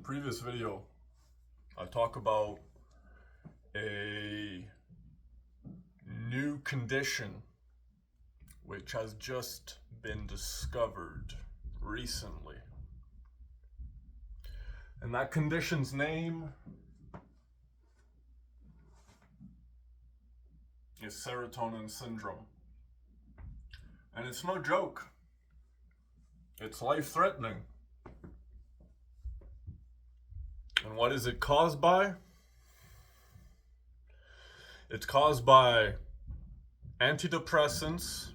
previous video, I talk about a new condition which has just been discovered recently. And that condition's name is Serotonin Syndrome. And it's no joke. It's life-threatening. And what is it caused by? It's caused by antidepressants,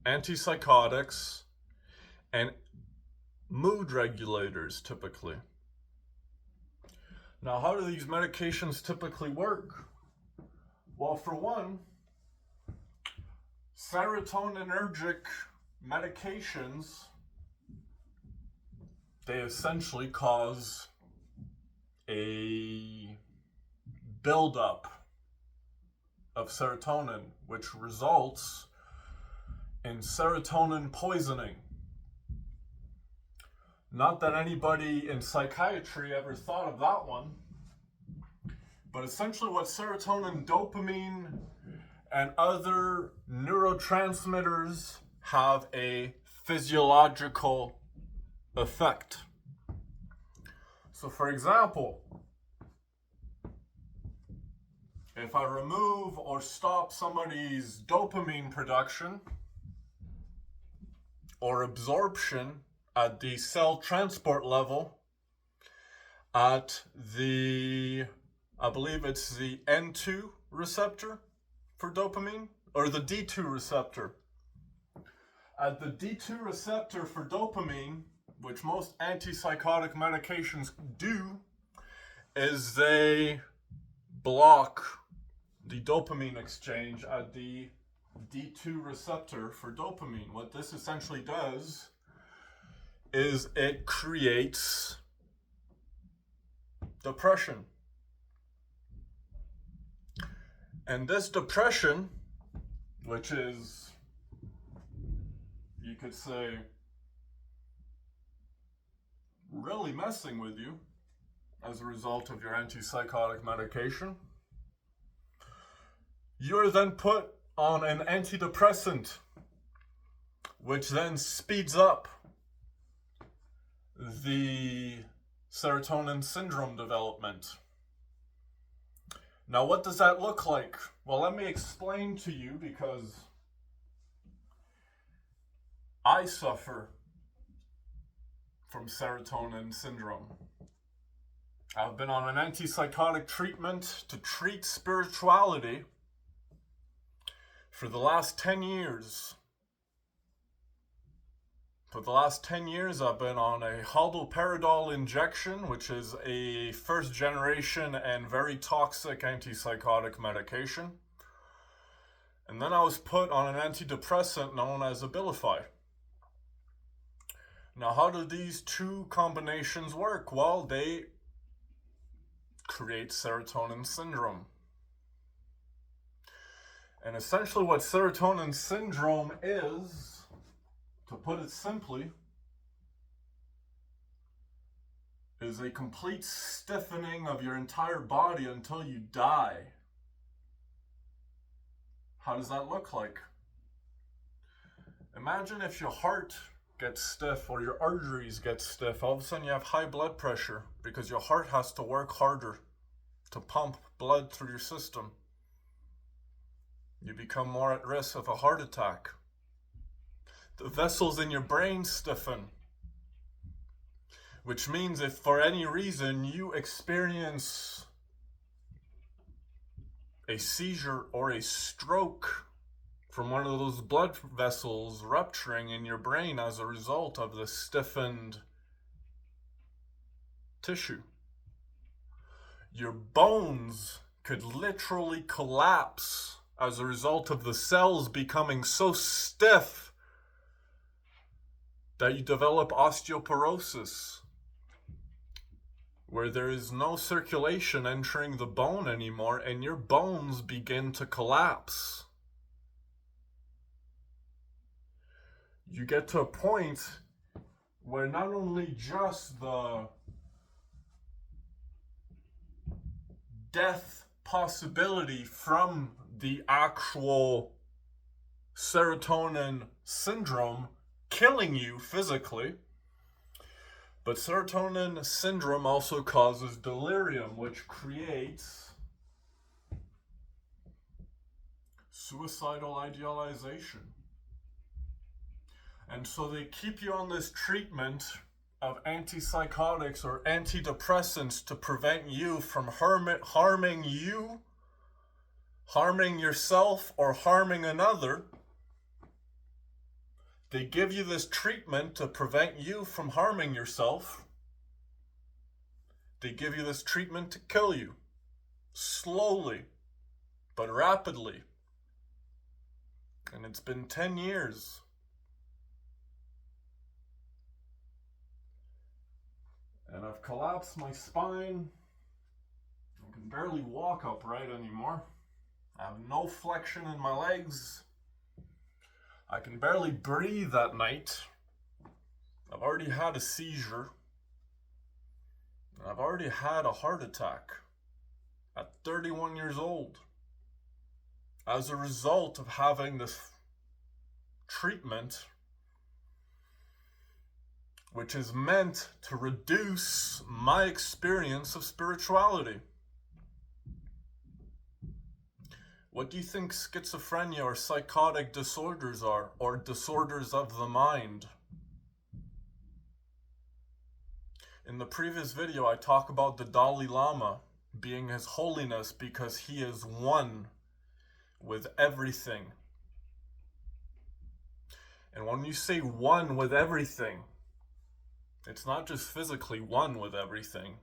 antipsychotics, and mood regulators typically. Now, how do these medications typically work? Well, for one, serotoninergic medications, they essentially cause a buildup of serotonin, which results in serotonin poisoning. Not that anybody in psychiatry ever thought of that one, but essentially what serotonin, dopamine, and other neurotransmitters have a physiological effect. So for example, if I remove or stop somebody's dopamine production or absorption at the cell transport level, at the, I believe it's the N2 receptor for dopamine, or the D2 receptor. At the D2 receptor for dopamine, which most antipsychotic medications do, is they block the dopamine exchange at the D2 receptor for dopamine. What this essentially does is it creates depression. And this depression, which is, you could say, really messing with you as a result of your antipsychotic medication, you're then put on an antidepressant, which then speeds up the serotonin syndrome development. Now, what does that look like? Well, let me explain to you, because I suffer from serotonin syndrome. I've been on an antipsychotic treatment to treat spirituality for the last 10 years. For the last 10 years, I've been on a haloperidol injection, which is a first generation and very toxic antipsychotic medication. And then I was put on an antidepressant known as Abilify. Now, how do these two combinations work? Well, they create serotonin syndrome. And essentially what serotonin syndrome is, to put it simply, is a complete stiffening of your entire body until you die. How does that look like? Imagine if your heart gets stiff or your arteries get stiff. All of a sudden you have high blood pressure because your heart has to work harder to pump blood through your system. You become more at risk of a heart attack. The vessels in your brain stiffen, which means if for any reason you experience a seizure or a stroke from one of those blood vessels rupturing in your brain as a result of the stiffened tissue, your bones could literally collapse as a result of the cells becoming so stiff that you develop osteoporosis, where there is no circulation entering the bone anymore and your bones begin to collapse. You get to a point where not only just the death possibility from the actual serotonin syndrome killing you physically. But serotonin syndrome also causes delirium, which creates suicidal idealization. And so they keep you on this treatment of antipsychotics or antidepressants to prevent you from harming yourself, or harming another. They give you this treatment to prevent you from harming yourself. They give you this treatment to kill you, slowly, but rapidly. And it's been 10 years. And I've collapsed my spine. I can barely walk upright anymore. I have no flexion in my legs. I can barely breathe at night. I've already had a seizure. And I've already had a heart attack at 31 years old as a result of having this treatment, which is meant to reduce my experience of spirituality. What do you think schizophrenia or psychotic disorders are, or disorders of the mind? In the previous video, I talk about the Dalai Lama being His Holiness because he is one with everything. And when you say one with everything, it's not just physically one with everything.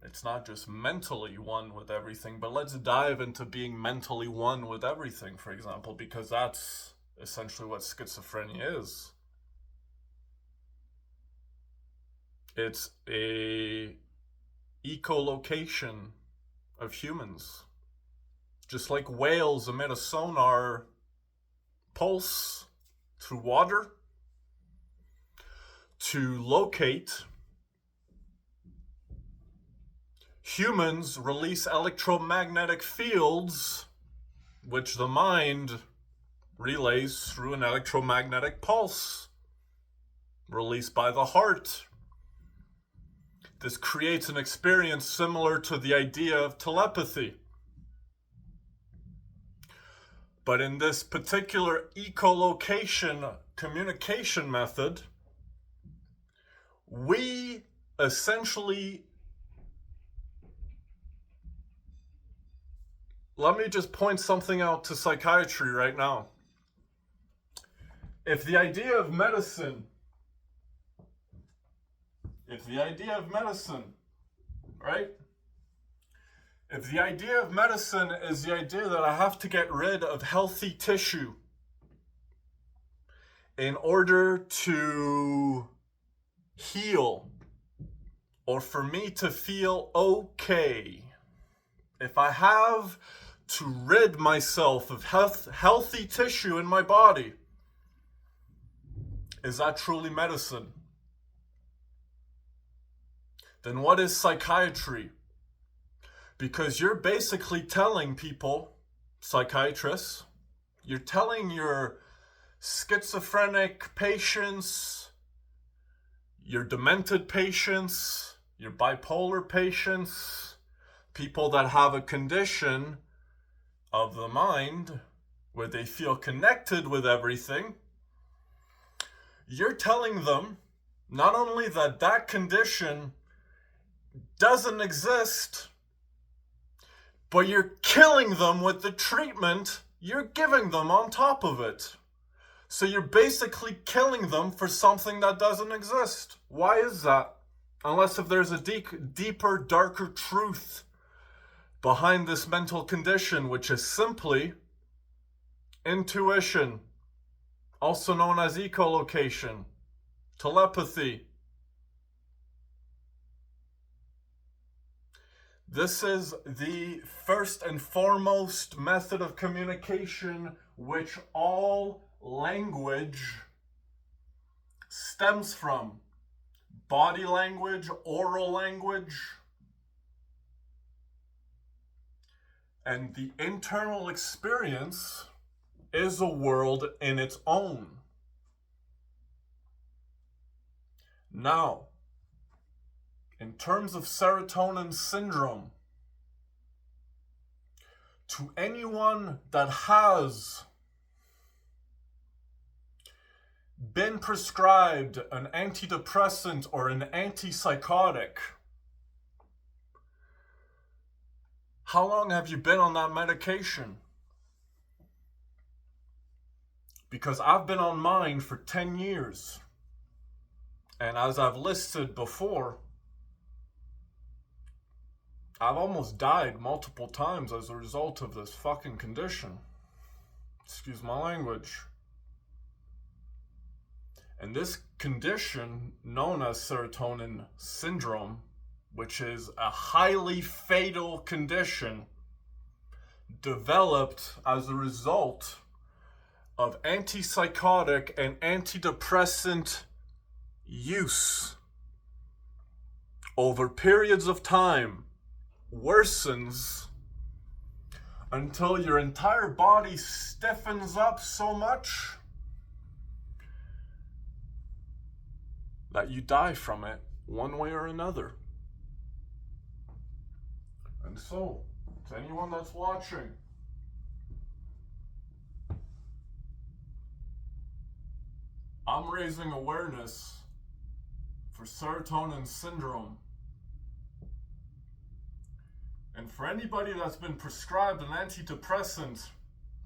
It's not just mentally one with everything, but let's dive into being mentally one with everything, for example, because that's essentially what schizophrenia is. It's a echolocation of humans. Just like whales emit a sonar pulse through water to locate, humans release electromagnetic fields, which the mind relays through an electromagnetic pulse released by the heart. This creates an experience similar to the idea of telepathy. But in this particular echolocation communication method, we essentially, let me just point something out to psychiatry right now. If the idea of medicine, right? If the idea of medicine is the idea that I have to get rid of healthy tissue in order to heal, or for me to feel okay, if I have to rid myself of healthy tissue in my body, is that truly medicine? Then what is psychiatry? Because you're basically telling people, psychiatrists, you're telling your schizophrenic patients, your demented patients, your bipolar patients, people that have a condition of the mind where they feel connected with everything, you're telling them not only that that condition doesn't exist, but you're killing them with the treatment you're giving them on top of it. So you're basically killing them for something that doesn't exist. Why is that? Unless if there's a deeper, darker truth behind this mental condition, which is simply intuition, also known as echolocation, telepathy. This is the first and foremost method of communication which all language stems from. Body language, oral language. And the internal experience is a world in its own. Now, in terms of serotonin syndrome, to anyone that has been prescribed an antidepressant or an antipsychotic, how long have you been on that medication? Because I've been on mine for 10 years. And as I've listed before, I've almost died multiple times as a result of this fucking condition. Excuse my language. And this condition, known as serotonin syndrome, which is a highly fatal condition, developed as a result of antipsychotic and antidepressant use over periods of time, worsens until your entire body stiffens up so much that you die from it one way or another. And so, to anyone that's watching, I'm raising awareness for serotonin syndrome. And for anybody that's been prescribed an antidepressant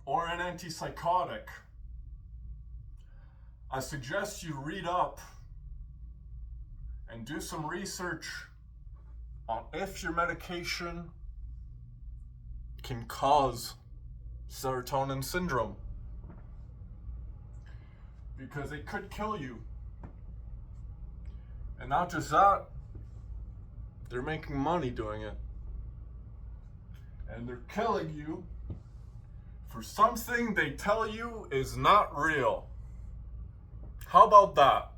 or an antipsychotic, I suggest you read up and do some research on if your medication can cause serotonin syndrome. Because it could kill you. And not just that, they're making money doing it. And they're killing you for something they tell you is not real. How about that?